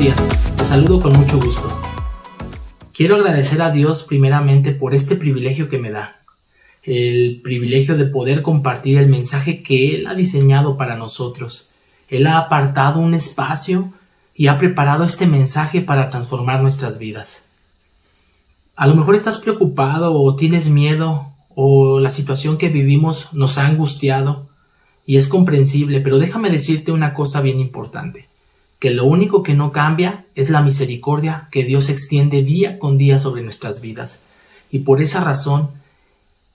días, te saludo con mucho gusto. Quiero agradecer a Dios primeramente por este privilegio que me da, el privilegio de poder compartir el mensaje que Él ha diseñado para nosotros. Él ha apartado un espacio y ha preparado este mensaje para transformar nuestras vidas. A lo mejor estás preocupado o tienes miedo o la situación que vivimos nos ha angustiado y es comprensible, pero déjame decirte una cosa bien importante, que lo único que no cambia es la misericordia que Dios extiende día con día sobre nuestras vidas. Y por esa razón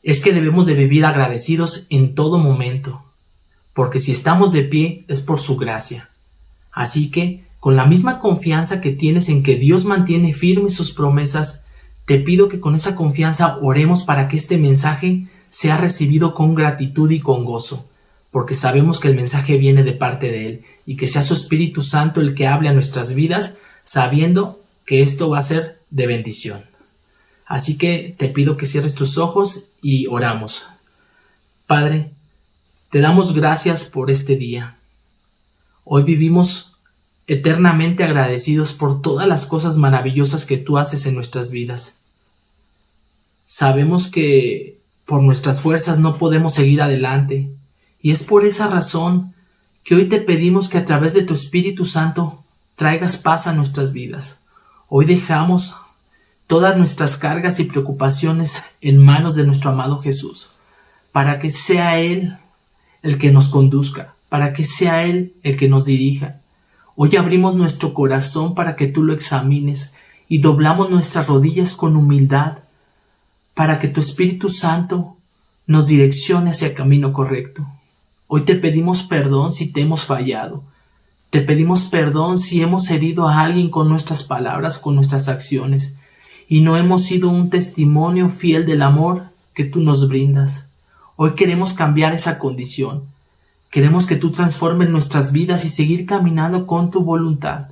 es que debemos de vivir agradecidos en todo momento, porque si estamos de pie es por su gracia. Así que, con la misma confianza que tienes en que Dios mantiene firmes sus promesas, te pido que con esa confianza oremos para que este mensaje sea recibido con gratitud y con gozo, porque sabemos que el mensaje viene de parte de Él, y que sea su Espíritu Santo el que hable a nuestras vidas, sabiendo que esto va a ser de bendición. Así que te pido que cierres tus ojos y oramos. Padre, te damos gracias por este día. Hoy vivimos eternamente agradecidos por todas las cosas maravillosas que tú haces en nuestras vidas. Sabemos que por nuestras fuerzas no podemos seguir adelante, y es por esa razón que hoy te pedimos que a través de tu Espíritu Santo traigas paz a nuestras vidas. Hoy dejamos todas nuestras cargas y preocupaciones en manos de nuestro amado Jesús, para que sea Él el que nos conduzca, para que sea Él el que nos dirija. Hoy abrimos nuestro corazón para que tú lo examines y doblamos nuestras rodillas con humildad, para que tu Espíritu Santo nos direccione hacia el camino correcto. Hoy te pedimos perdón si te hemos fallado. Te pedimos perdón si hemos herido a alguien con nuestras palabras, con nuestras acciones, y no hemos sido un testimonio fiel del amor que tú nos brindas. Hoy queremos cambiar esa condición. Queremos que tú transformes nuestras vidas y seguir caminando con tu voluntad,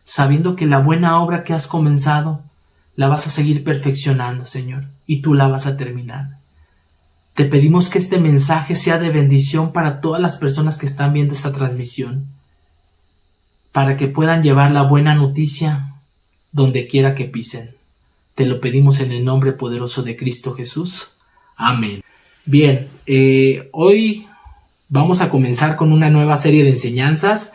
sabiendo que la buena obra que has comenzado la vas a seguir perfeccionando, Señor, y tú la vas a terminar. Te pedimos que este mensaje sea de bendición para todas las personas que están viendo esta transmisión, para que puedan llevar la buena noticia donde quiera que pisen. Te lo pedimos en el nombre poderoso de Cristo Jesús. Amén. Bien, hoy vamos a comenzar con una nueva serie de enseñanzas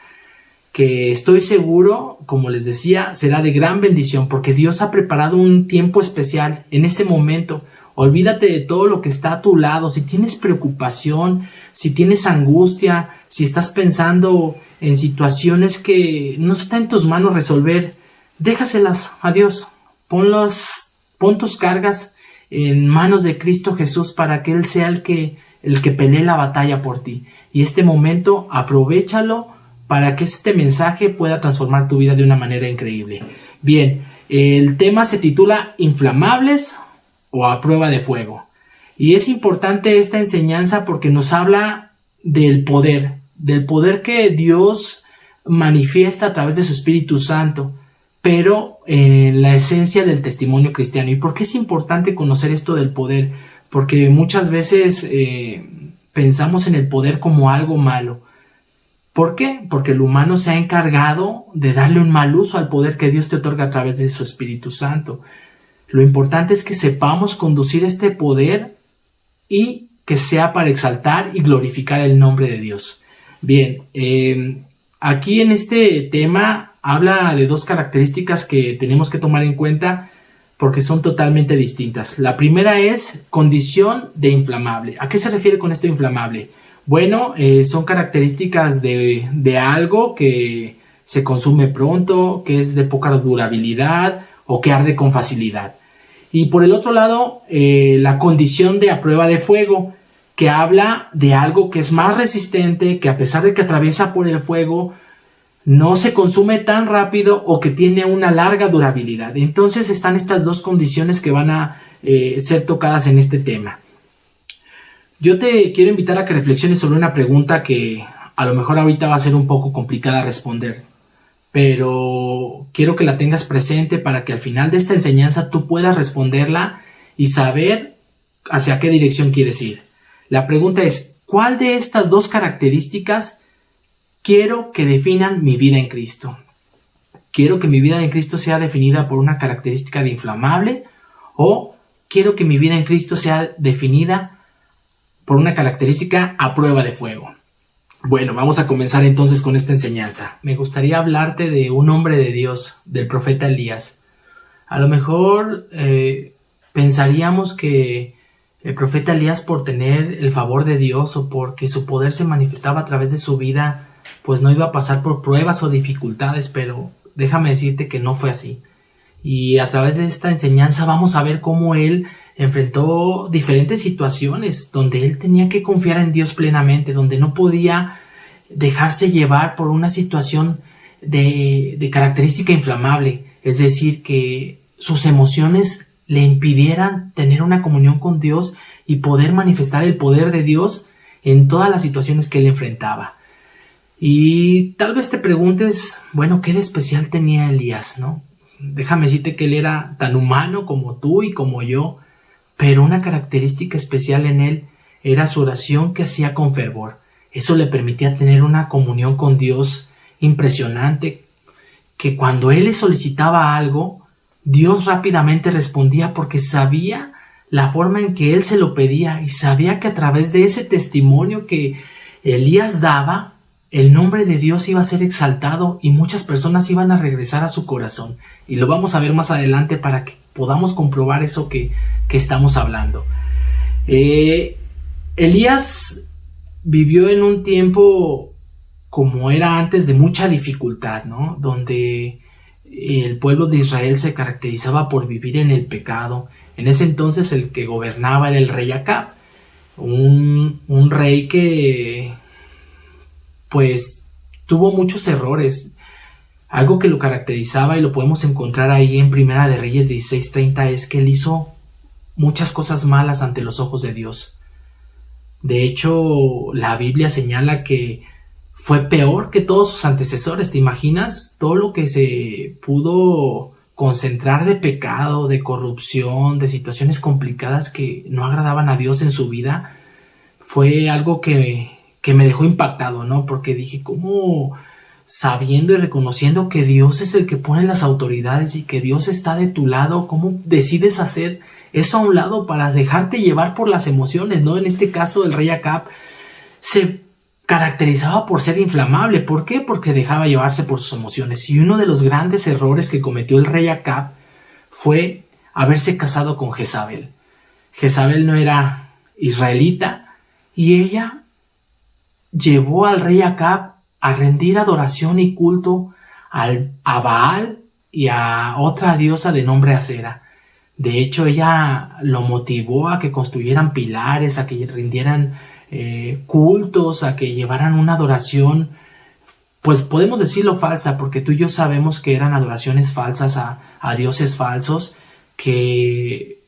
que estoy seguro, como les decía, será de gran bendición, porque Dios ha preparado un tiempo especial en este momento. Olvídate de todo lo que está a tu lado. Si tienes preocupación, si tienes angustia, si estás pensando en situaciones que no está en tus manos resolver, déjaselas a Dios. Pon tus cargas en manos de Cristo Jesús para que Él sea el que pelee la batalla por ti. Y este momento, aprovéchalo para que este mensaje pueda transformar tu vida de una manera increíble. Bien, el tema se titula Inflamables o a prueba de fuego. Y es importante esta enseñanza porque nos habla del poder que Dios manifiesta a través de su Espíritu Santo, pero en la esencia del testimonio cristiano. ¿Y por qué es importante conocer esto del poder? Porque muchas veces pensamos en el poder como algo malo. ¿Por qué? Porque el humano se ha encargado de darle un mal uso al poder que Dios te otorga a través de su Espíritu Santo. Lo importante es que sepamos conducir este poder y que sea para exaltar y glorificar el nombre de Dios. Bien, aquí en este tema habla de dos características que tenemos que tomar en cuenta porque son totalmente distintas. La primera es condición de inflamable. ¿A qué se refiere con esto inflamable? Bueno, son características de algo que se consume pronto, que es de poca durabilidad o que arde con facilidad. Y por el otro lado, la condición de a prueba de fuego, que habla de algo que es más resistente, que a pesar de que atraviesa por el fuego, no se consume tan rápido o que tiene una larga durabilidad. Entonces están estas dos condiciones que van a ser tocadas en este tema. Yo te quiero invitar a que reflexiones sobre una pregunta que a lo mejor ahorita va a ser un poco complicada responder, pero quiero que la tengas presente para que al final de esta enseñanza tú puedas responderla y saber hacia qué dirección quieres ir. La pregunta es, ¿cuál de estas dos características quiero que definan mi vida en Cristo? ¿Quiero que mi vida en Cristo sea definida por una característica de inflamable? ¿O quiero que mi vida en Cristo sea definida por una característica a prueba de fuego? Bueno, vamos a comenzar entonces con esta enseñanza. Me gustaría hablarte de un hombre de Dios, del profeta Elías. A lo mejor pensaríamos que el profeta Elías, por tener el favor de Dios o porque su poder se manifestaba a través de su vida, pues no iba a pasar por pruebas o dificultades, pero déjame decirte que no fue así. Y a través de esta enseñanza vamos a ver cómo él enfrentó diferentes situaciones donde él tenía que confiar en Dios plenamente, donde no podía dejarse llevar por una situación de característica inflamable, es decir, que sus emociones le impidieran tener una comunión con Dios y poder manifestar el poder de Dios en todas las situaciones que él enfrentaba. Y tal vez te preguntes, bueno, ¿qué de especial tenía Elías, no? Déjame decirte que él era tan humano como tú y como yo, pero una característica especial en él era su oración que hacía con fervor. Eso le permitía tener una comunión con Dios impresionante, que cuando él le solicitaba algo, Dios rápidamente respondía porque sabía la forma en que él se lo pedía y sabía que a través de ese testimonio que Elías daba, el nombre de Dios iba a ser exaltado y muchas personas iban a regresar a su corazón. Y lo vamos a ver más adelante para que podamos comprobar eso que estamos hablando. Elías vivió en un tiempo como era antes de mucha dificultad, ¿no? Donde el pueblo de Israel se caracterizaba por vivir en el pecado. En ese entonces el que gobernaba era el rey Acab, un rey que pues tuvo muchos errores. Algo que lo caracterizaba y lo podemos encontrar ahí en Primera de Reyes 16:30 es que él hizo muchas cosas malas ante los ojos de Dios. De hecho, la Biblia señala que fue peor que todos sus antecesores. ¿Te imaginas todo lo que se pudo concentrar de pecado, de corrupción, de situaciones complicadas que no agradaban a Dios en su vida? Fue algo que me dejó impactado, ¿no? Porque dije, ¿cómo sabiendo y reconociendo que Dios es el que pone las autoridades y que Dios está de tu lado, cómo decides hacer eso a un lado para dejarte llevar por las emociones, ¿no? En este caso el rey Acab se caracterizaba por ser inflamable. ¿Por qué? Porque dejaba llevarse por sus emociones. Y uno de los grandes errores que cometió el rey Acab fue haberse casado con Jezabel. Jezabel no era israelita y ella llevó al rey Acab a rendir adoración y culto a Baal y a otra diosa de nombre Acera. De hecho, ella lo motivó a que construyeran pilares, a que rindieran cultos, a que llevaran una adoración, pues podemos decirlo falsa, porque tú y yo sabemos que eran adoraciones falsas a dioses falsos, que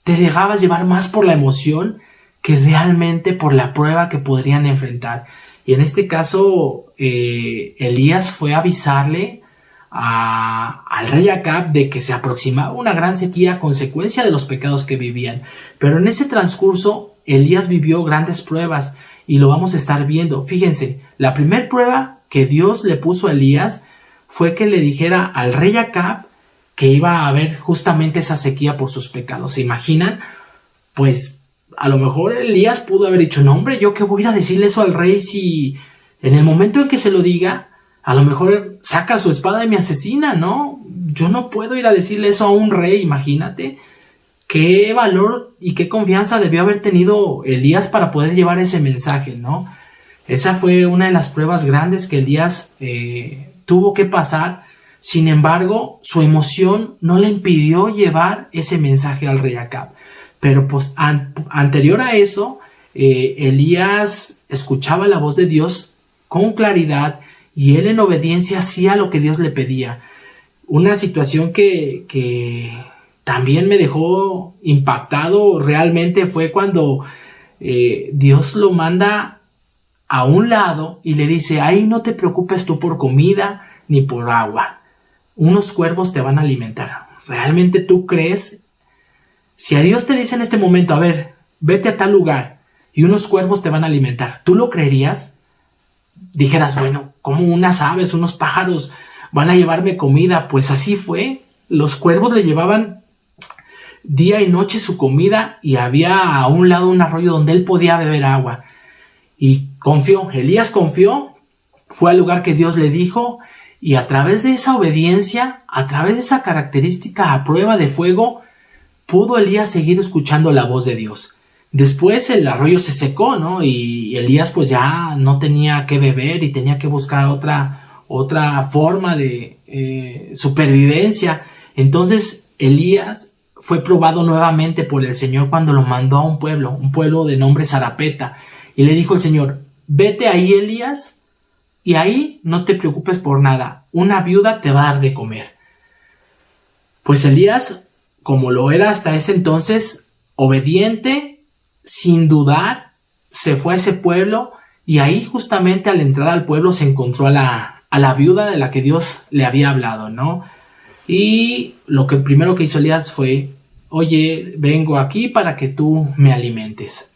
te dejabas llevar más por la emoción que realmente por la prueba que podrían enfrentar. Y en este caso, Elías fue a avisarle al rey Acab de que se aproximaba una gran sequía a consecuencia de los pecados que vivían. Pero en ese transcurso, Elías vivió grandes pruebas y lo vamos a estar viendo. Fíjense, la primera prueba que Dios le puso a Elías fue que le dijera al rey Acab que iba a haber justamente esa sequía por sus pecados. ¿Se imaginan? Pues a lo mejor Elías pudo haber dicho, no hombre, ¿yo qué voy a ir a decirle eso al rey si en el momento en que se lo diga, a lo mejor saca su espada y me asesina, ¿no? Yo no puedo ir a decirle eso a un rey, imagínate. Qué valor y qué confianza debió haber tenido Elías para poder llevar ese mensaje, ¿no? Esa fue una de las pruebas grandes que Elías tuvo que pasar. Sin embargo, su emoción no le impidió llevar ese mensaje al rey Acab. Pero pues anterior a eso, Elías escuchaba la voz de Dios con claridad y él en obediencia hacía lo que Dios le pedía. Una situación que también me dejó impactado realmente fue cuando Dios lo manda a un lado y le dice, ahí no te preocupes tú por comida ni por agua. Unos cuervos te van a alimentar. ¿Realmente tú crees? Si a Dios te dice en este momento, a ver, vete a tal lugar y unos cuervos te van a alimentar, ¿tú lo creerías? Dijeras, bueno, como unas aves, unos pájaros van a llevarme comida. Pues así fue. Los cuervos le llevaban día y noche su comida y había a un lado un arroyo donde él podía beber agua. Y confió, Elías confió, fue al lugar que Dios le dijo y a través de esa obediencia, a través de esa característica a prueba de fuego, pudo Elías seguir escuchando la voz de Dios. Después el arroyo se secó, ¿no? Y Elías pues ya no tenía que beber y tenía que buscar otra forma de supervivencia. Entonces Elías fue probado nuevamente por el Señor cuando lo mandó a un pueblo de nombre Sarapeta. Y le dijo el Señor, vete ahí, Elías, y ahí no te preocupes por nada. Una viuda te va a dar de comer. Pues Elías, como lo era hasta ese entonces, obediente, sin dudar, se fue a ese pueblo y ahí justamente al entrar al pueblo se encontró a la viuda de la que Dios le había hablado, ¿no? Y lo que primero que hizo Elías fue, oye, vengo aquí para que tú me alimentes.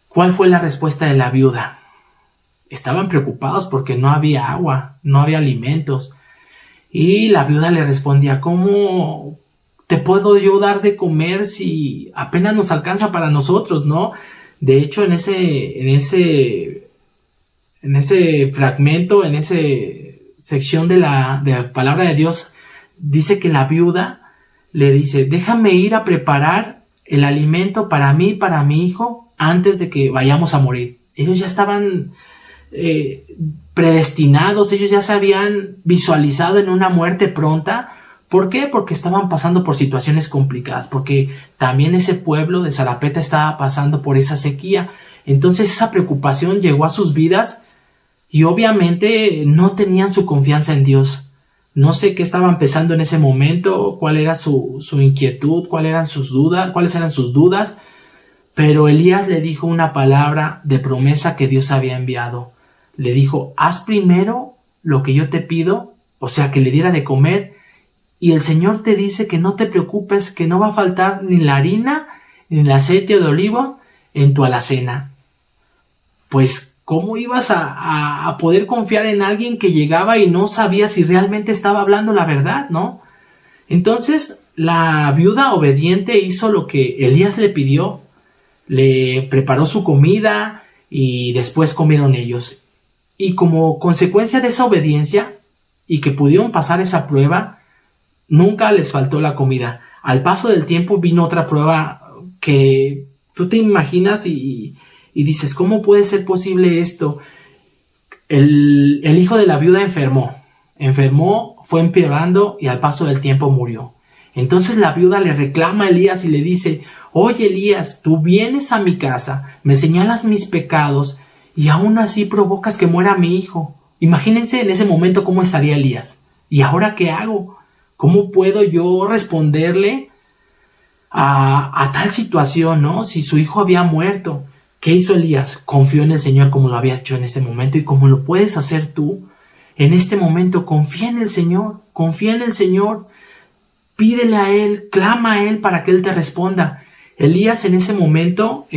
¿Cuál fue la respuesta de la viuda? Estaban preocupados porque no había agua, no había alimentos. Y la viuda le respondía, ¿cómo te puedo yo dar de comer si apenas nos alcanza para nosotros, no? De hecho, en ese fragmento, en esa sección de la palabra de Dios, dice que la viuda le dice, déjame ir a preparar el alimento para mí y para mi hijo antes de que vayamos a morir. Ellos ya estaban predestinados, ellos ya se habían visualizado en una muerte pronta. ¿Por qué? Porque estaban pasando por situaciones complicadas, porque también ese pueblo de Sarapeta estaba pasando por esa sequía. Entonces esa preocupación llegó a sus vidas y obviamente no tenían su confianza en Dios. No sé qué estaban pensando en ese momento, cuál era su inquietud, cuáles eran sus dudas, pero Elías le dijo una palabra de promesa que Dios había enviado. Le dijo, haz primero lo que yo te pido, o sea, que le diera de comer, y el Señor te dice que no te preocupes, que no va a faltar ni la harina, ni el aceite de oliva en tu alacena. Pues, ¿cómo ibas a poder confiar en alguien que llegaba y no sabía si realmente estaba hablando la verdad, no? Entonces, la viuda obediente hizo lo que Elías le pidió, le preparó su comida y después comieron ellos. Y como consecuencia de esa obediencia y que pudieron pasar esa prueba, nunca les faltó la comida. Al paso del tiempo vino otra prueba que tú te imaginas y dices, ¿cómo puede ser posible esto? El hijo de la viuda enfermó, fue empeorando y al paso del tiempo murió. Entonces la viuda le reclama a Elías y le dice, oye Elías, tú vienes a mi casa, me señalas mis pecados y aún así provocas que muera mi hijo. Imagínense en ese momento cómo estaría Elías. ¿Y ahora qué hago? ¿Cómo puedo yo responderle a tal situación, no? Si su hijo había muerto. ¿Qué hizo Elías? Confió en el Señor como lo había hecho en este momento y como lo puedes hacer tú. En este momento confía en el Señor, pídele a Él, clama a Él para que Él te responda. Elías en ese momento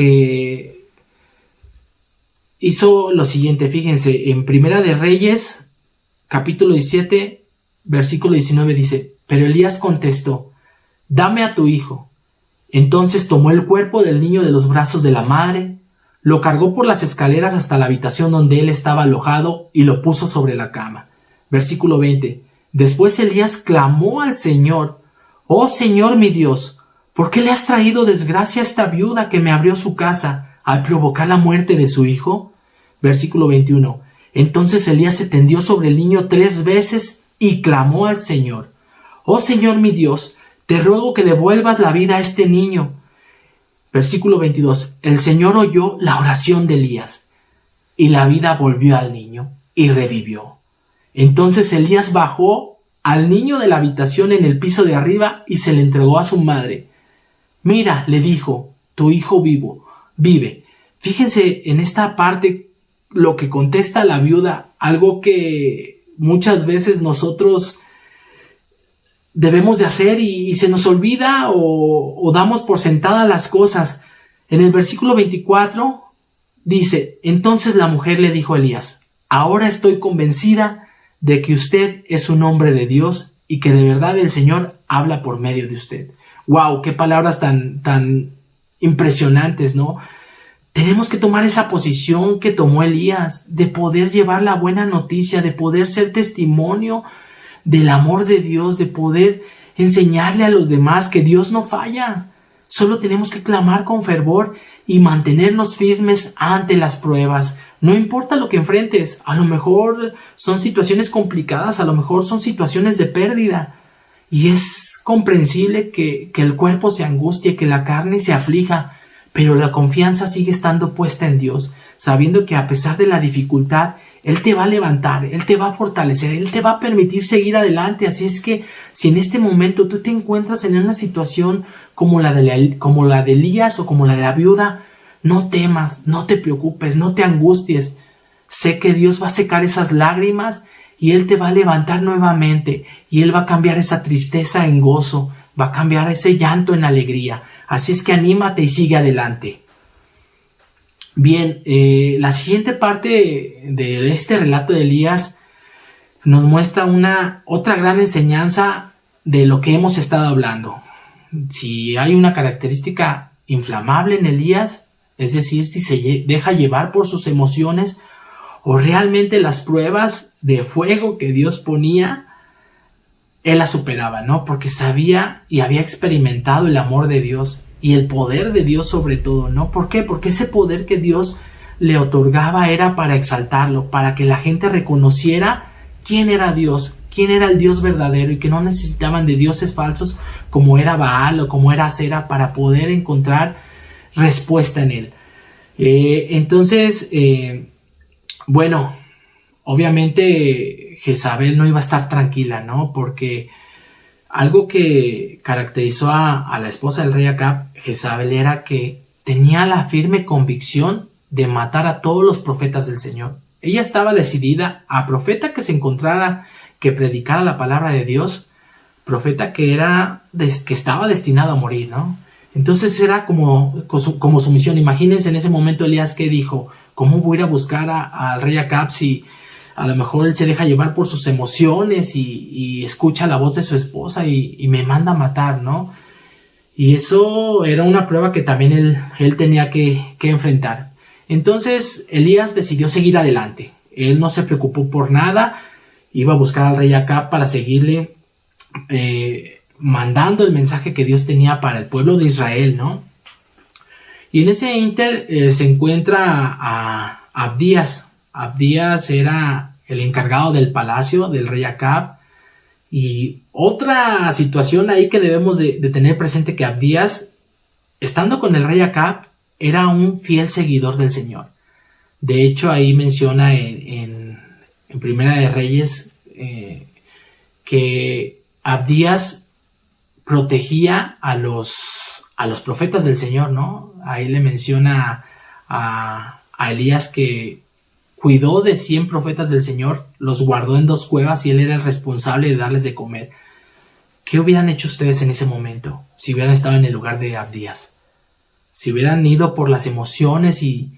hizo lo siguiente, fíjense, en Primera de Reyes, capítulo 17, versículo 19 dice, pero Elías contestó, dame a tu hijo. Entonces tomó el cuerpo del niño de los brazos de la madre, lo cargó por las escaleras hasta la habitación donde él estaba alojado y lo puso sobre la cama. Versículo 20. Después Elías clamó al Señor, oh Señor mi Dios, ¿por qué le has traído desgracia a esta viuda que me abrió su casa al provocar la muerte de su hijo? Versículo 21. Entonces Elías se tendió sobre el niño 3 veces y clamó al Señor, oh Señor mi Dios, te ruego que devuelvas la vida a este niño. Versículo 22. El Señor oyó la oración de Elías y la vida volvió al niño y revivió. Entonces Elías bajó al niño de la habitación en el piso de arriba y se le entregó a su madre. Mira, le dijo, tu hijo vive. Fíjense en esta parte lo que contesta la viuda, algo que muchas veces nosotros debemos de hacer y se nos olvida o damos por sentadas las cosas. En el versículo 24 dice, entonces la mujer le dijo a Elías, ahora estoy convencida de que usted es un hombre de Dios y que de verdad el Señor habla por medio de usted. ¡Wow! ¡Qué palabras tan impresionantes!, ¿no? Tenemos que tomar esa posición que tomó Elías, de poder llevar la buena noticia, de poder ser testimonio del amor de Dios, de poder enseñarle a los demás que Dios no falla. Solo tenemos que clamar con fervor y mantenernos firmes ante las pruebas. No importa lo que enfrentes, a lo mejor son situaciones complicadas, a lo mejor son situaciones de pérdida. Y es comprensible que el cuerpo se angustie, que la carne se aflija, pero la confianza sigue estando puesta en Dios, sabiendo que a pesar de la dificultad, Él te va a levantar, Él te va a fortalecer, Él te va a permitir seguir adelante. Así es que si en este momento tú te encuentras en una situación como la de Elías o como la de la viuda, no temas, no te preocupes, no te angusties. Sé que Dios va a secar esas lágrimas y Él te va a levantar nuevamente y Él va a cambiar esa tristeza en gozo, va a cambiar ese llanto en alegría. Así es que anímate y sigue adelante. Bien, la siguiente parte de este relato de Elías nos muestra otra gran enseñanza de lo que hemos estado hablando. Si hay una característica inflamable en Elías, es decir, si se deja llevar por sus emociones o realmente las pruebas de fuego que Dios ponía, él la superaba, ¿no? Porque sabía y había experimentado el amor de Dios y el poder de Dios sobre todo, ¿no? ¿Por qué? Porque ese poder que Dios le otorgaba era para exaltarlo, para que la gente reconociera quién era Dios, quién era el Dios verdadero y que no necesitaban de dioses falsos como era Baal o como era Acera para poder encontrar respuesta en él. Entonces, bueno, obviamente Jezabel no iba a estar tranquila, ¿no? Porque algo que caracterizó a la esposa del rey Acab, Jezabel, era que tenía la firme convicción de matar a todos los profetas del Señor. Ella estaba decidida a profeta que se encontrara, que predicara la palabra de Dios, profeta que estaba destinado a morir, ¿no? Entonces era como su misión. Imagínense en ese momento Elías que dijo, ¿cómo voy a ir a buscar al rey Acab si a lo mejor él se deja llevar por sus emociones y escucha la voz de su esposa y me manda a matar, ¿no? Y eso era una prueba que también él tenía que enfrentar. Entonces Elías decidió seguir adelante. Él no se preocupó por nada, iba a buscar al rey Acab para seguirle mandando el mensaje que Dios tenía para el pueblo de Israel, ¿no? Y en ese ínter se encuentra a Abdías. Abdías era el encargado del palacio del rey Acab. Y otra situación ahí que debemos de tener presente, que Abdías, estando con el rey Acab, era un fiel seguidor del Señor. De hecho, ahí menciona en Primera de Reyes que Abdías protegía a los profetas del Señor, ¿no? Ahí le menciona a Elías que cuidó de 100 profetas del Señor, los guardó en 2 cuevas y él era el responsable de darles de comer. ¿Qué hubieran hecho ustedes en ese momento si hubieran estado en el lugar de Abdías? Si hubieran ido por las emociones y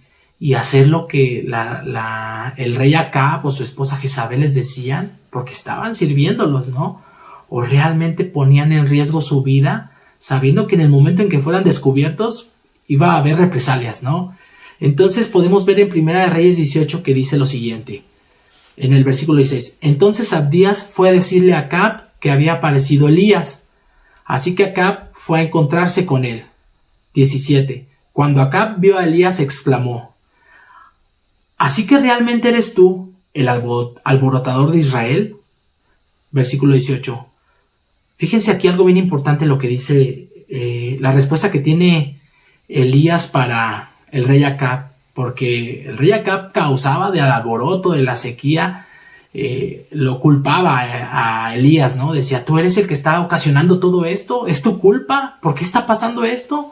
hacer lo que el rey Acab o su esposa Jezabel les decían, porque estaban sirviéndolos, ¿no? O realmente ponían en riesgo su vida, sabiendo que en el momento en que fueran descubiertos iba a haber represalias, ¿no? Entonces podemos ver en Primera de Reyes 18 que dice lo siguiente, en el versículo 16. Entonces Abdías fue a decirle a Acab que había aparecido Elías. Así que Acab fue a encontrarse con él. 17. Cuando Acab vio a Elías, exclamó, ¿así que realmente eres tú el alborotador de Israel? Versículo 18. Fíjense aquí algo bien importante lo que dice, la respuesta que tiene Elías para el rey Acab, porque el rey Acab causaba del alboroto, de la sequía, lo culpaba a Elías, ¿no? Decía, tú eres el que está ocasionando todo esto, ¿es tu culpa? ¿Por qué está pasando esto?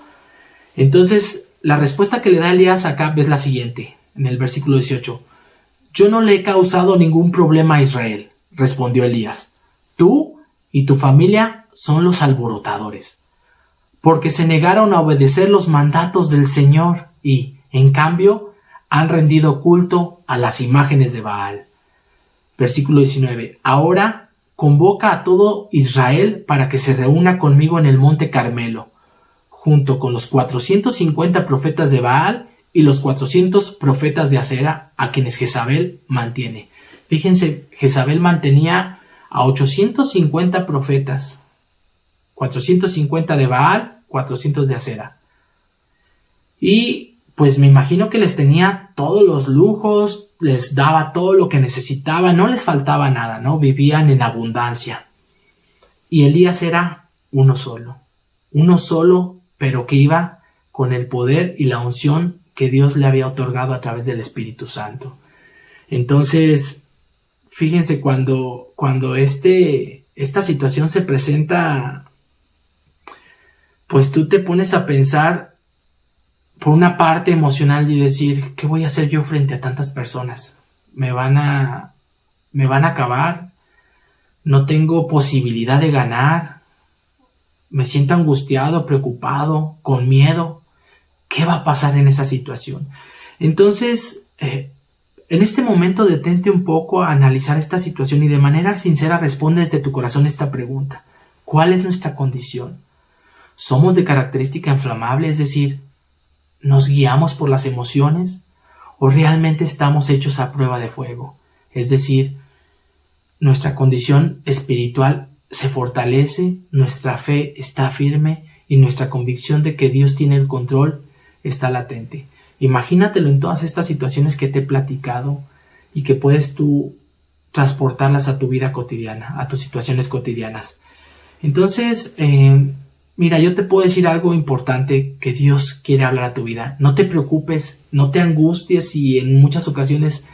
Entonces, la respuesta que le da Elías a Acab es la siguiente, en el versículo 18. Yo no le he causado ningún problema a Israel, respondió Elías. Tú y tu familia son los alborotadores, porque se negaron a obedecer los mandatos del Señor y, en cambio, han rendido culto a las imágenes de Baal. Versículo 19. Ahora convoca a todo Israel para que se reúna conmigo en el monte Carmelo, junto con los 450 profetas de Baal y los 400 profetas de Acera, a quienes Jezabel mantiene. Fíjense, Jezabel mantenía a 850 profetas, 450 de Baal, 400 de Acera. Y pues me imagino que les tenía todos los lujos, les daba todo lo que necesitaban, no les faltaba nada, ¿no? Vivían en abundancia. Y Elías era uno solo, pero que iba con el poder y la unción que Dios le había otorgado a través del Espíritu Santo. Entonces, fíjense, cuando esta situación se presenta, pues tú te pones a pensar por una parte emocional y decir, ¿qué voy a hacer yo frente a tantas personas? Me van a acabar, no tengo posibilidad de ganar, me siento angustiado, preocupado, con miedo. ¿Qué va a pasar en esa situación? Entonces, en este momento detente un poco a analizar esta situación y de manera sincera responde desde tu corazón esta pregunta. ¿Cuál es nuestra condición? ¿Somos de característica inflamable? Es decir, ¿nos guiamos por las emociones? ¿O realmente estamos hechos a prueba de fuego? Es decir, nuestra condición espiritual se fortalece, nuestra fe está firme y nuestra convicción de que Dios tiene el control está latente. Imagínatelo en todas estas situaciones que te he platicado y que puedes tú transportarlas a tu vida cotidiana, a tus situaciones cotidianas. Entonces, mira, yo te puedo decir algo importante que Dios quiere hablar a tu vida. No te preocupes, no te angusties si en muchas ocasiones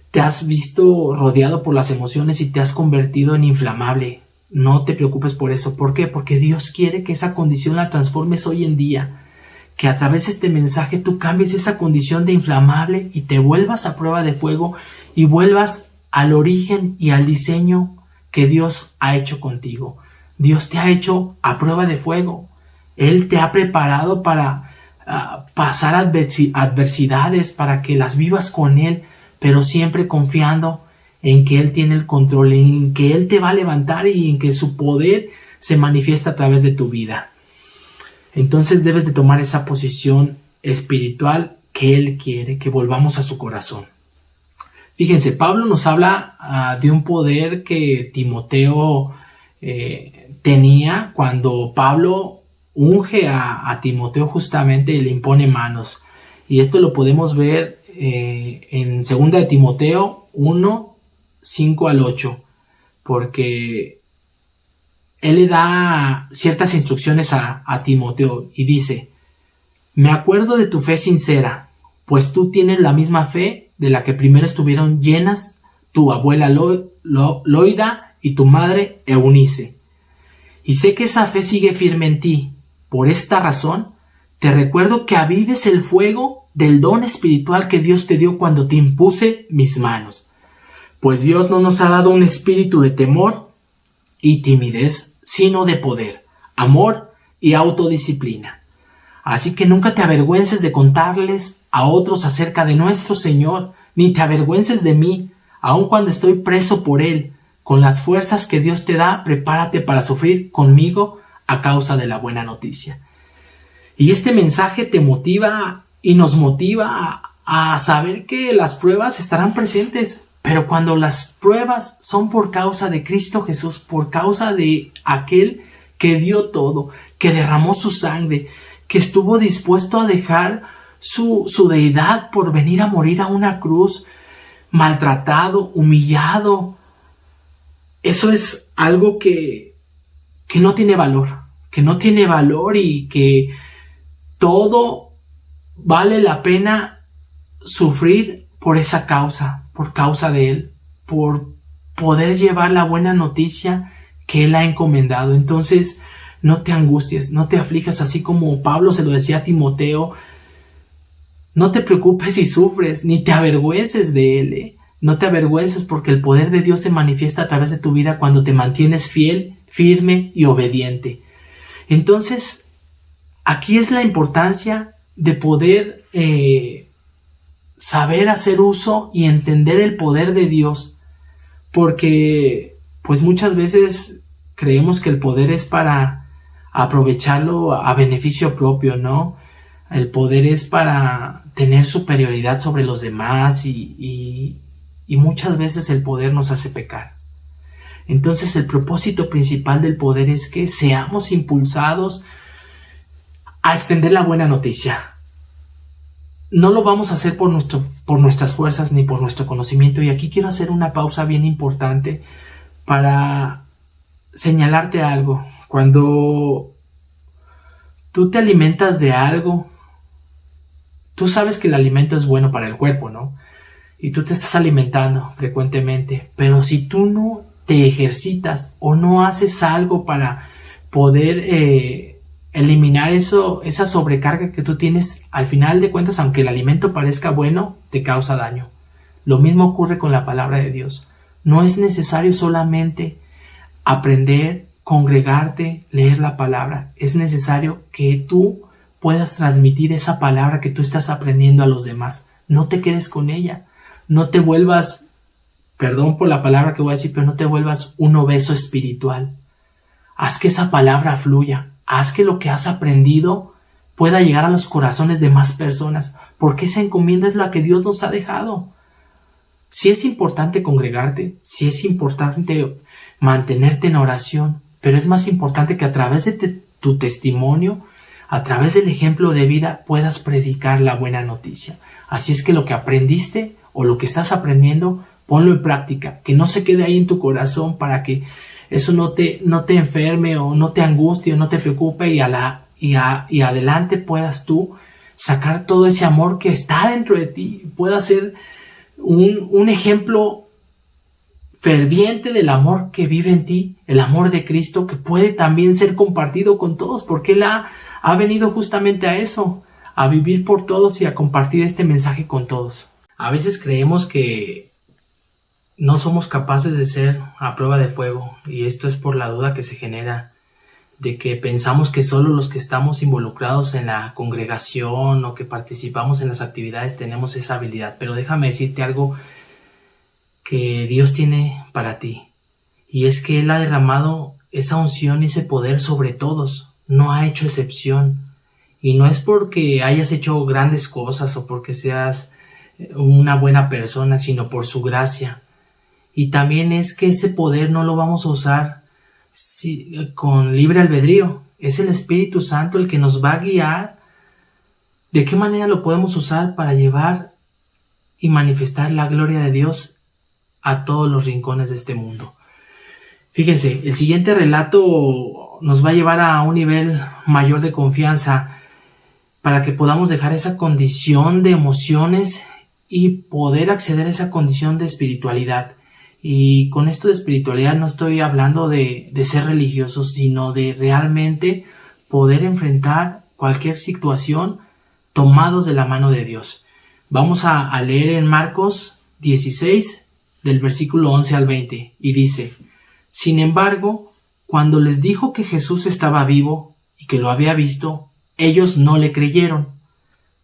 te has visto rodeado por las emociones y te has convertido en inflamable. No te preocupes por eso. ¿Por qué? Porque Dios quiere que esa condición la transformes hoy en día. Que a través de este mensaje tú cambies esa condición de inflamable y te vuelvas a prueba de fuego y vuelvas al origen y al diseño que Dios ha hecho contigo. Dios te ha hecho a prueba de fuego. Él te ha preparado para pasar adversidades, para que las vivas con Él, pero siempre confiando en que Él tiene el control, en que Él te va a levantar y en que su poder se manifiesta a través de tu vida. Entonces debes de tomar esa posición espiritual que Él quiere, que volvamos a su corazón. Fíjense, Pablo nos habla de un poder que Timoteo tenía cuando Pablo unge a Timoteo justamente y le impone manos. Y esto lo podemos ver en 2 de Timoteo 1, 5 al 8, porque él le da ciertas instrucciones a Timoteo y dice: me acuerdo de tu fe sincera, pues tú tienes la misma fe de la que primero estuvieron llenas tu abuela Loida y tu madre Eunice. Y sé que esa fe sigue firme en ti. Por esta razón, te recuerdo que avives el fuego del don espiritual que Dios te dio cuando te impuse mis manos. Pues Dios no nos ha dado un espíritu de temor y timidez, sino de poder, amor y autodisciplina. Así que nunca te avergüences de contarles a otros acerca de nuestro Señor, ni te avergüences de mí, aun cuando estoy preso por Él. Con las fuerzas que Dios te da, prepárate para sufrir conmigo a causa de la buena noticia. Y este mensaje te motiva y nos motiva a saber que las pruebas estarán presentes, pero cuando las pruebas son por causa de Cristo Jesús, por causa de aquel que dio todo, que derramó su sangre, que estuvo dispuesto a dejar su deidad por venir a morir a una cruz, maltratado, humillado. Eso es algo que no tiene valor, y que todo vale la pena sufrir por esa causa, por causa de Él, por poder llevar la buena noticia que Él ha encomendado. Entonces, no te angusties, no te aflijas, así como Pablo se lo decía a Timoteo. No te preocupes si sufres, ni te avergüences de Él, No te avergüences, porque el poder de Dios se manifiesta a través de tu vida cuando te mantienes fiel, firme y obediente. Entonces, aquí es la importancia de poder saber hacer uso y entender el poder de Dios porque pues muchas veces creemos que el poder es para aprovecharlo a beneficio propio, ¿no? El poder es para tener superioridad sobre los demás y muchas veces el poder nos hace pecar. Entonces el propósito principal del poder es que seamos impulsados a extender la buena noticia. No lo vamos a hacer por nuestras fuerzas ni por nuestro conocimiento. Y aquí quiero hacer una pausa bien importante para señalarte algo. Cuando tú te alimentas de algo, tú sabes que el alimento es bueno para el cuerpo, ¿no? Y tú te estás alimentando frecuentemente. Pero si tú no te ejercitas o no haces algo para poder eliminar esa sobrecarga que tú tienes, al final de cuentas, aunque el alimento parezca bueno, te causa daño. Lo mismo ocurre con la palabra de Dios. No es necesario solamente aprender, congregarte, leer la palabra. Es necesario que tú puedas transmitir esa palabra que tú estás aprendiendo a los demás. No te quedes con ella. No te vuelvas, perdón por la palabra que voy a decir, pero no te vuelvas un obeso espiritual. Haz que esa palabra fluya. Haz que lo que has aprendido pueda llegar a los corazones de más personas, porque esa encomienda es la que Dios nos ha dejado. Sí es importante congregarte, sí es importante mantenerte en oración, pero es más importante que a través de tu testimonio, a través del ejemplo de vida, puedas predicar la buena noticia. Así es que lo que aprendiste o lo que estás aprendiendo, ponlo en práctica, que no se quede ahí en tu corazón para que eso no te enferme o no te angustie o no te preocupe y adelante puedas tú sacar todo ese amor que está dentro de ti, puedas ser un ejemplo ferviente del amor que vive en ti, el amor de Cristo, que puede también ser compartido con todos, porque Él ha venido justamente a eso, a vivir por todos y a compartir este mensaje con todos. A veces creemos que no somos capaces de ser a prueba de fuego, y esto es por la duda que se genera de que pensamos que solo los que estamos involucrados en la congregación o que participamos en las actividades tenemos esa habilidad. Pero déjame decirte algo que Dios tiene para ti, y es que Él ha derramado esa unción y ese poder sobre todos, no ha hecho excepción, y no es porque hayas hecho grandes cosas o porque seas una buena persona, sino por su gracia. Y también es que ese poder no lo vamos a usar con libre albedrío. Es el Espíritu Santo el que nos va a guiar de qué manera lo podemos usar para llevar y manifestar la gloria de Dios a todos los rincones de este mundo. Fíjense, el siguiente relato nos va a llevar a un nivel mayor de confianza para que podamos dejar esa condición de emociones y poder acceder a esa condición de espiritualidad. Y con esto de espiritualidad no estoy hablando de ser religiosos, sino de realmente poder enfrentar cualquier situación tomados de la mano de Dios. Vamos a leer en Marcos 16, del versículo 11 al 20, y dice: Sin embargo, cuando les dijo que Jesús estaba vivo y que lo había visto, ellos no le creyeron.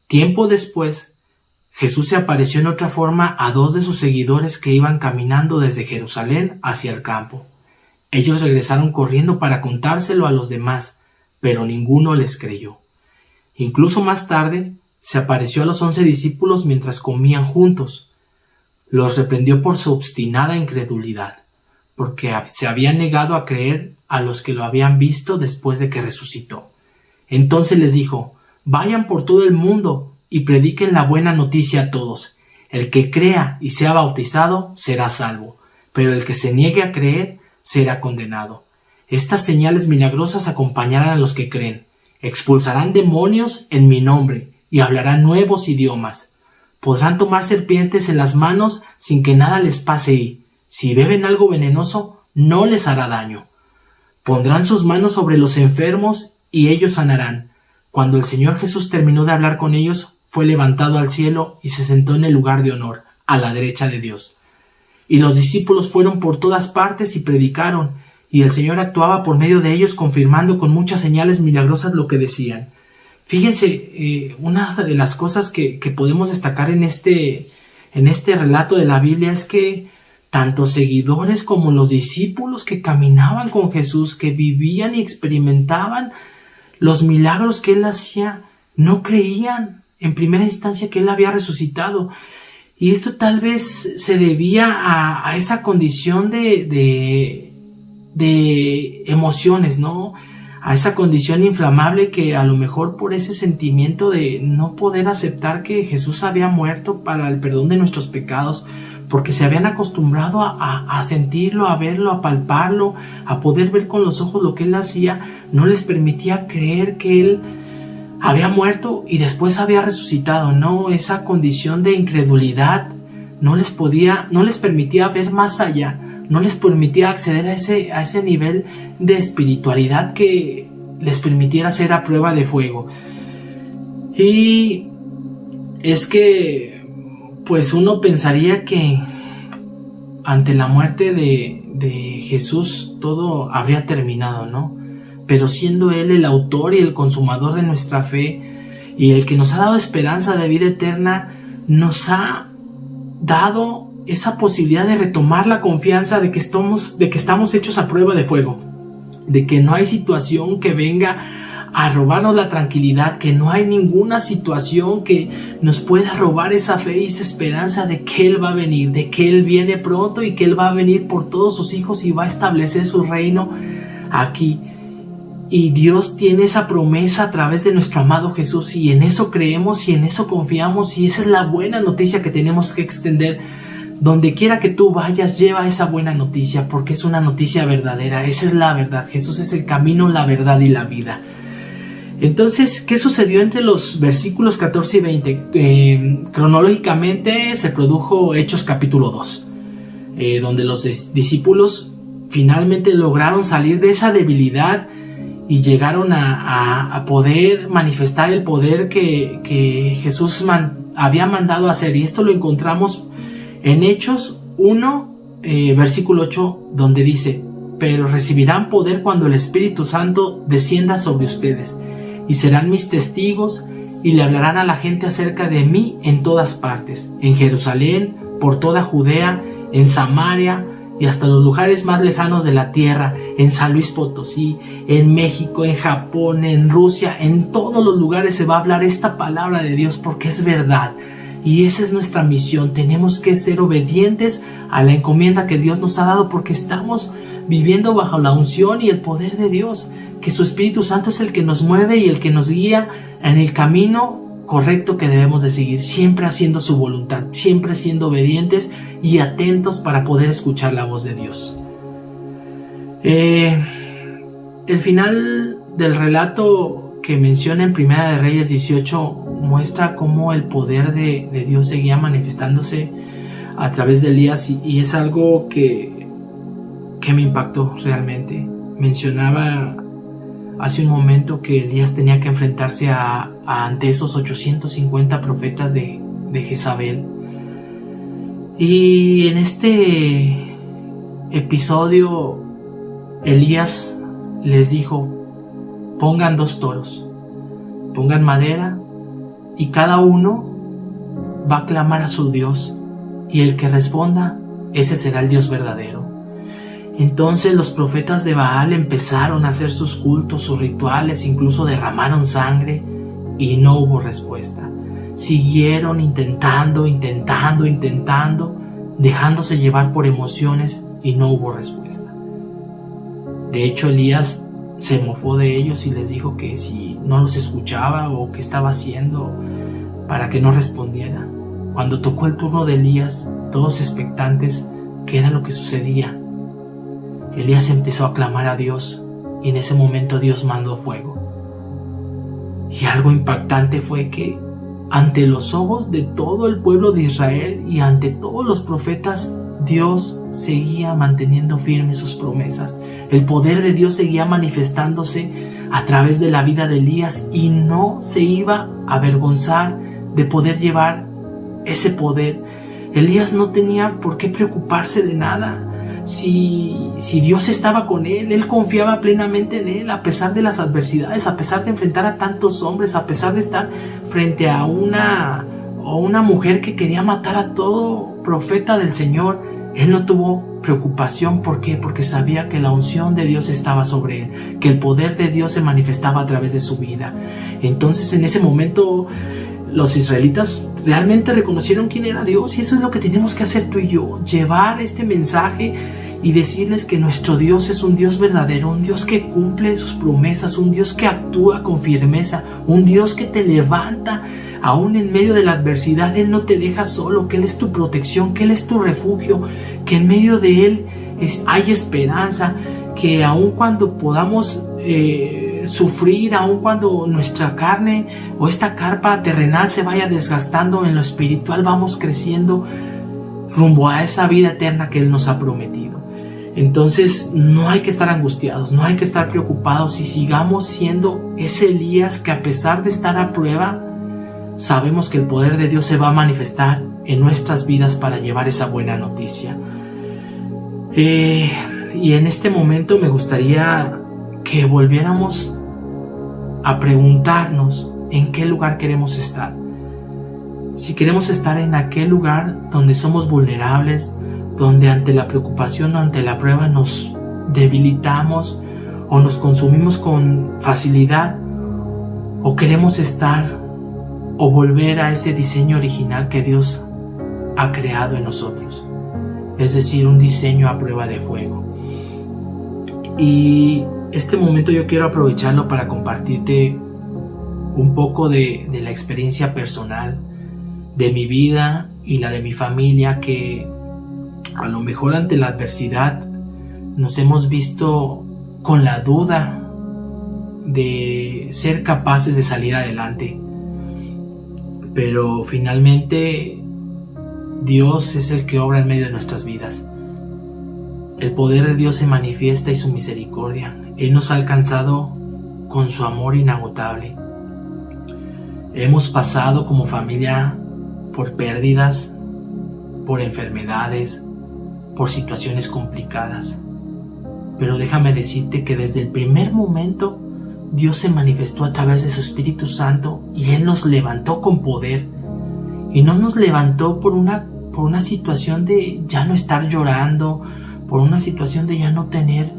Tiempo después, Jesús se apareció en otra forma a 2 de sus seguidores que iban caminando desde Jerusalén hacia el campo. Ellos regresaron corriendo para contárselo a los demás, pero ninguno les creyó. Incluso más tarde, se apareció a los 11 discípulos mientras comían juntos. Los reprendió por su obstinada incredulidad, porque se habían negado a creer a los que lo habían visto después de que resucitó. Entonces les dijo: Vayan por todo el mundo y prediquen la buena noticia a todos. El que crea y sea bautizado será salvo, pero el que se niegue a creer será condenado. Estas señales milagrosas acompañarán a los que creen. Expulsarán demonios en mi nombre y hablarán nuevos idiomas. Podrán tomar serpientes en las manos sin que nada les pase y, si beben algo venenoso, no les hará daño. Pondrán sus manos sobre los enfermos y ellos sanarán. Cuando el Señor Jesús terminó de hablar con ellos, fue levantado al cielo y se sentó en el lugar de honor, a la derecha de Dios. Y los discípulos fueron por todas partes y predicaron, y el Señor actuaba por medio de ellos, confirmando con muchas señales milagrosas lo que decían. Fíjense, una de las cosas que podemos destacar en este relato de la Biblia es que tanto seguidores como los discípulos que caminaban con Jesús, que vivían y experimentaban los milagros que Él hacía, no creían en primera instancia que Él había resucitado. Y esto tal vez se debía a esa condición de emociones, ¿no? A esa condición inflamable que a lo mejor por ese sentimiento de no poder aceptar que Jesús había muerto para el perdón de nuestros pecados, porque se habían acostumbrado a sentirlo, a verlo, a palparlo, a poder ver con los ojos lo que Él hacía, no les permitía creer que Él había muerto y después había resucitado, ¿no? Esa condición de incredulidad no les permitía ver más allá, no les permitía acceder a ese nivel de espiritualidad que les permitiera ser a prueba de fuego. Y es que pues uno pensaría que ante la muerte de Jesús todo habría terminado, ¿no? Pero siendo Él el autor y el consumador de nuestra fe y el que nos ha dado esperanza de vida eterna, nos ha dado esa posibilidad de retomar la confianza de que estamos hechos a prueba de fuego, de que no hay situación que venga a robarnos la tranquilidad, que no hay ninguna situación que nos pueda robar esa fe y esa esperanza de que Él va a venir, de que Él viene pronto y que Él va a venir por todos sus hijos y va a establecer su reino aquí. Y Dios tiene esa promesa a través de nuestro amado Jesús, y en eso creemos y en eso confiamos, y esa es la buena noticia que tenemos que extender. Donde quiera que tú vayas, lleva esa buena noticia, porque es una noticia verdadera. Esa es la verdad. Jesús es el camino, la verdad y la vida. Entonces, ¿qué sucedió entre los versículos 14 y 20? Cronológicamente se produjo Hechos capítulo 2, donde los discípulos finalmente lograron salir de esa debilidad y llegaron a poder manifestar el poder que Jesús había mandado hacer. Y esto lo encontramos en Hechos 1, versículo 8, donde dice: pero recibirán poder cuando el Espíritu Santo descienda sobre ustedes, y serán mis testigos, y le hablarán a la gente acerca de mí en todas partes, en Jerusalén, por toda Judea, en Samaria, y hasta los lugares más lejanos de la tierra, en San Luis Potosí, en México, en Japón, en Rusia. En todos los lugares se va a hablar esta palabra de Dios, porque es verdad. Y esa es nuestra misión. Tenemos que ser obedientes a la encomienda que Dios nos ha dado, porque estamos viviendo bajo la unción y el poder de Dios, que su Espíritu Santo es el que nos mueve y el que nos guía en el camino correcto que debemos de seguir, siempre haciendo su voluntad, siempre siendo obedientes y atentos para poder escuchar la voz de Dios. El final del relato que menciona en Primera de Reyes 18 muestra cómo el poder de Dios seguía manifestándose a través de Elías, y es algo que me impactó realmente. Mencionaba hace un momento que Elías tenía que enfrentarse ante esos 850 profetas de Jezabel. Y en este episodio Elías les dijo: pongan 2 toros, pongan madera, y cada uno va a clamar a su Dios, y el que responda, ese será el Dios verdadero. Entonces los profetas de Baal empezaron a hacer sus cultos, sus rituales, incluso derramaron sangre, y no hubo respuesta. Siguieron intentando, dejándose llevar por emociones, y no hubo respuesta. De hecho, Elías se mofó de ellos y les dijo que si no los escuchaba o qué estaba haciendo para que no respondiera. Cuando tocó el turno de Elías, todos expectantes, ¿qué era lo que sucedía? Elías empezó a clamar a Dios, y en ese momento Dios mandó fuego. Y algo impactante fue que ante los ojos de todo el pueblo de Israel y ante todos los profetas, Dios seguía manteniendo firmes sus promesas. El poder de Dios seguía manifestándose a través de la vida de Elías, y no se iba a avergonzar de poder llevar ese poder. Elías no tenía por qué preocuparse de nada. Si Dios estaba con él confiaba plenamente en él, a pesar de las adversidades, a pesar de enfrentar a tantos hombres, a pesar de estar frente a una mujer que quería matar a todo profeta del Señor. Él no tuvo preocupación. ¿Por qué? Porque sabía que la unción de Dios estaba sobre él, que el poder de Dios se manifestaba a través de su vida. Entonces, en ese momento, los israelitas realmente reconocieron quién era Dios, y eso es lo que tenemos que hacer tú y yo, llevar este mensaje y decirles que nuestro Dios es un Dios verdadero, un Dios que cumple sus promesas, un Dios que actúa con firmeza, un Dios que te levanta aún en medio de la adversidad. Él no te deja solo, que Él es tu protección, que Él es tu refugio, que en medio de Él hay esperanza, que aun cuando podamos sufrir, aun cuando nuestra carne o esta carpa terrenal se vaya desgastando, en lo espiritual vamos creciendo rumbo a esa vida eterna que Él nos ha prometido. Entonces no hay que estar angustiados, no hay que estar preocupados, y sigamos siendo ese Elías que, a pesar de estar a prueba, sabemos que el poder de Dios se va a manifestar en nuestras vidas para llevar esa buena noticia. Y en este momento me gustaría que volviéramos a preguntarnos en qué lugar queremos estar. Si queremos estar en aquel lugar donde somos vulnerables, donde ante la preocupación o ante la prueba nos debilitamos o nos consumimos con facilidad, o queremos estar o volver a ese diseño original que Dios ha creado en nosotros, es decir, un diseño a prueba de fuego. Y este momento yo quiero aprovecharlo para compartirte un poco de la experiencia personal de mi vida y la de mi familia, que a lo mejor ante la adversidad nos hemos visto con la duda de ser capaces de salir adelante, pero finalmente Dios es el que obra en medio de nuestras vidas. El poder de Dios se manifiesta y su misericordia. Él nos ha alcanzado con su amor inagotable. Hemos pasado como familia por pérdidas, por enfermedades, por situaciones complicadas. Pero déjame decirte que desde el primer momento Dios se manifestó a través de su Espíritu Santo, y Él nos levantó con poder. Y no nos levantó por una situación de ya no estar llorando, por una situación de ya no tener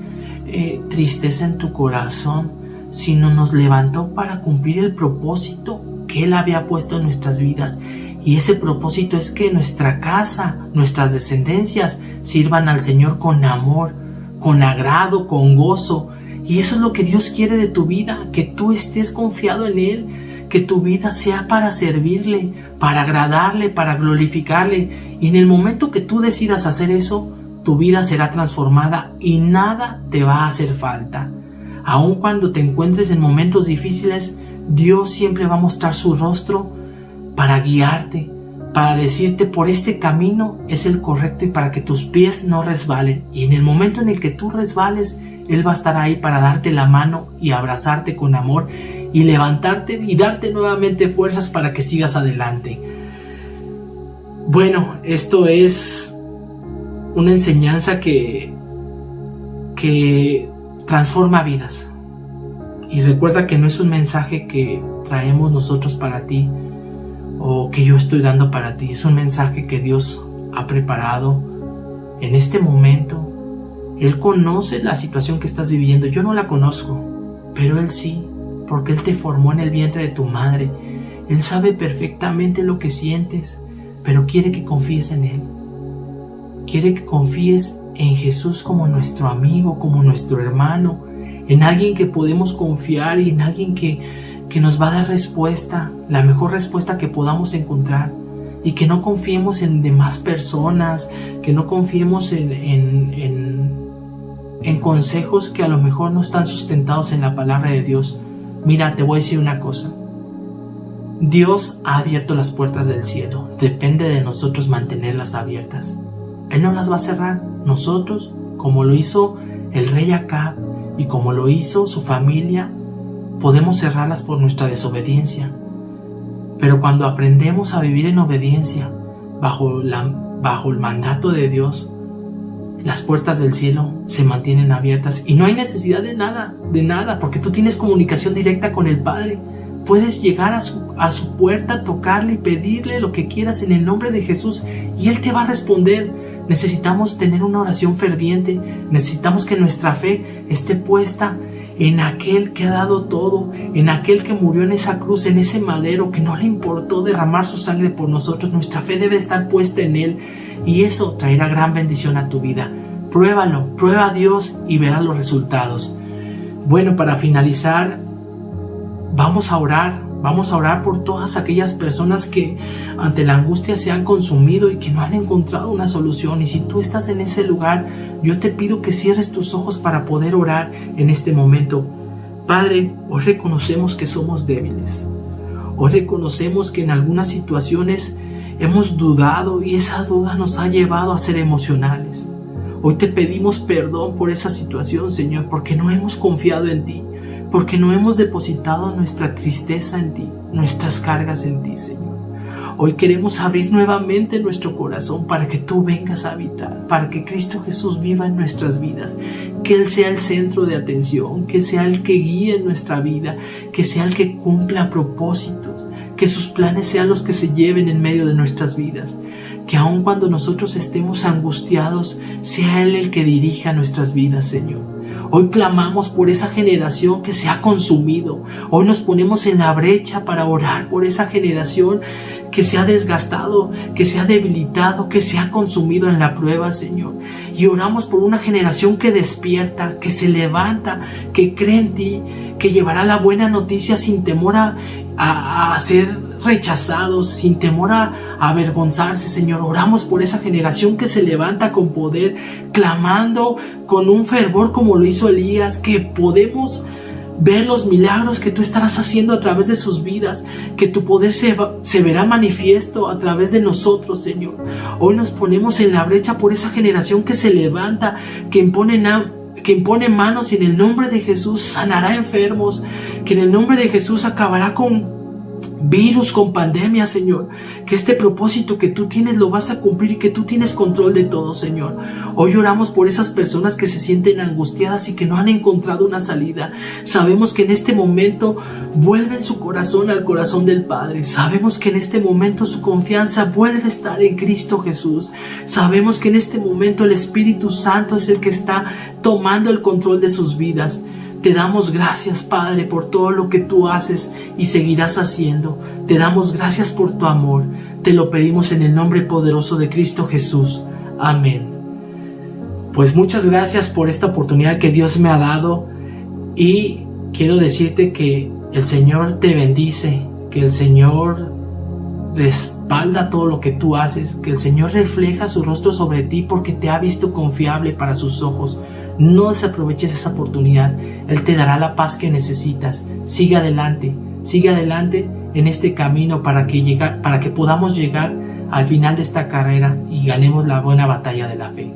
tristeza en tu corazón, sino nos levantó para cumplir el propósito que Él había puesto en nuestras vidas. Y ese propósito es que nuestra casa, nuestras descendencias sirvan al Señor con amor, con agrado, con gozo. Y eso es lo que Dios quiere de tu vida, que tú estés confiado en Él, que tu vida sea para servirle, para agradarle, para glorificarle. Y en el momento que tú decidas hacer eso, tu vida será transformada y nada te va a hacer falta. Aun cuando te encuentres en momentos difíciles, Dios siempre va a mostrar su rostro para guiarte, para decirte: por este camino es el correcto, y para que tus pies no resbalen. Y en el momento en el que tú resbales, Él va a estar ahí para darte la mano y abrazarte con amor y levantarte y darte nuevamente fuerzas para que sigas adelante. Bueno, esto es una enseñanza que transforma vidas. Y recuerda que no es un mensaje que traemos nosotros para ti o que yo estoy dando para ti. Es un mensaje que Dios ha preparado en este momento. Él conoce la situación que estás viviendo. Yo no la conozco, pero Él sí, porque Él te formó en el vientre de tu madre. Él sabe perfectamente lo que sientes, pero quiere que confíes en Él. Quiere que confíes en Jesús como nuestro amigo, como nuestro hermano, en alguien que podemos confiar y en alguien que nos va a dar respuesta, la mejor respuesta que podamos encontrar. Y que no confiemos en demás personas, que no confiemos en consejos que a lo mejor no están sustentados en la palabra de Dios. Mira, te voy a decir una cosa. Dios ha abierto las puertas del cielo. Depende de nosotros mantenerlas abiertas. Él no las va a cerrar. Nosotros, como lo hizo el rey Acab y como lo hizo su familia, podemos cerrarlas por nuestra desobediencia. Pero cuando aprendemos a vivir en obediencia, bajo el mandato de Dios, las puertas del cielo se mantienen abiertas y no hay necesidad de nada, porque tú tienes comunicación directa con el Padre. Puedes llegar a su puerta, tocarle y pedirle lo que quieras en el nombre de Jesús, y Él te va a responder. necesitamos tener una oración ferviente, necesitamos que nuestra fe esté puesta en aquel que ha dado todo, en aquel que murió en esa cruz, en ese madero, que no le importó derramar su sangre por nosotros. Nuestra fe debe estar puesta en Él, y eso traerá gran bendición a tu vida. Pruébalo, prueba a Dios y verás los resultados. Bueno, para finalizar, vamos a orar por todas aquellas personas que ante la angustia se han consumido y que no han encontrado una solución. Y si tú estás en ese lugar, yo te pido que cierres tus ojos para poder orar en este momento. Padre, hoy reconocemos que somos débiles. Hoy reconocemos que en algunas situaciones hemos dudado y esa duda nos ha llevado a ser emocionales. Hoy te pedimos perdón por esa situación, Señor, porque no hemos confiado en ti, porque no hemos depositado nuestra tristeza en ti, nuestras cargas en ti, Señor. Hoy queremos abrir nuevamente nuestro corazón para que tú vengas a habitar, para que Cristo Jesús viva en nuestras vidas, que Él sea el centro de atención, que sea el que guíe nuestra vida, que sea el que cumpla propósitos, que sus planes sean los que se lleven en medio de nuestras vidas, que aun cuando nosotros estemos angustiados, sea Él el que dirija nuestras vidas, Señor. Hoy clamamos por esa generación que se ha consumido. Hoy nos ponemos en la brecha para orar por esa generación que se ha desgastado, que se ha debilitado, que se ha consumido en la prueba, Señor. Y oramos por una generación que despierta, que se levanta, que cree en ti, que llevará la buena noticia sin temor a ser rechazados, sin temor a avergonzarse, Señor. Oramos por esa generación que se levanta con poder, clamando con un fervor como lo hizo Elías, que podemos ver los milagros que tú estarás haciendo a través de sus vidas, que tu poder se verá manifiesto a través de nosotros, Señor. Hoy nos ponemos en la brecha por esa generación que se levanta, que impone manos, y en el nombre de Jesús sanará enfermos, que en el nombre de Jesús acabará con virus, con pandemia, Señor. Que este propósito que tú tienes lo vas a cumplir y que tú tienes control de todo, Señor. Hoy oramos por esas personas que se sienten angustiadas y que no han encontrado una salida. Sabemos que en este momento vuelven su corazón al corazón del Padre. Sabemos que en este momento su confianza vuelve a estar en Cristo Jesús. Sabemos que en este momento el Espíritu Santo es el que está tomando el control de sus vidas. Te damos gracias, Padre, por todo lo que tú haces y seguirás haciendo. Te damos gracias por tu amor. Te lo pedimos en el nombre poderoso de Cristo Jesús. Amén. Pues muchas gracias por esta oportunidad que Dios me ha dado, y quiero decirte que el Señor te bendice, que el Señor respalda todo lo que tú haces, que el Señor refleja su rostro sobre ti porque te ha visto confiable para sus ojos. No desaproveches esa oportunidad. Él te dará la paz que necesitas. Sigue adelante en este camino para que podamos llegar al final de esta carrera y ganemos la buena batalla de la fe.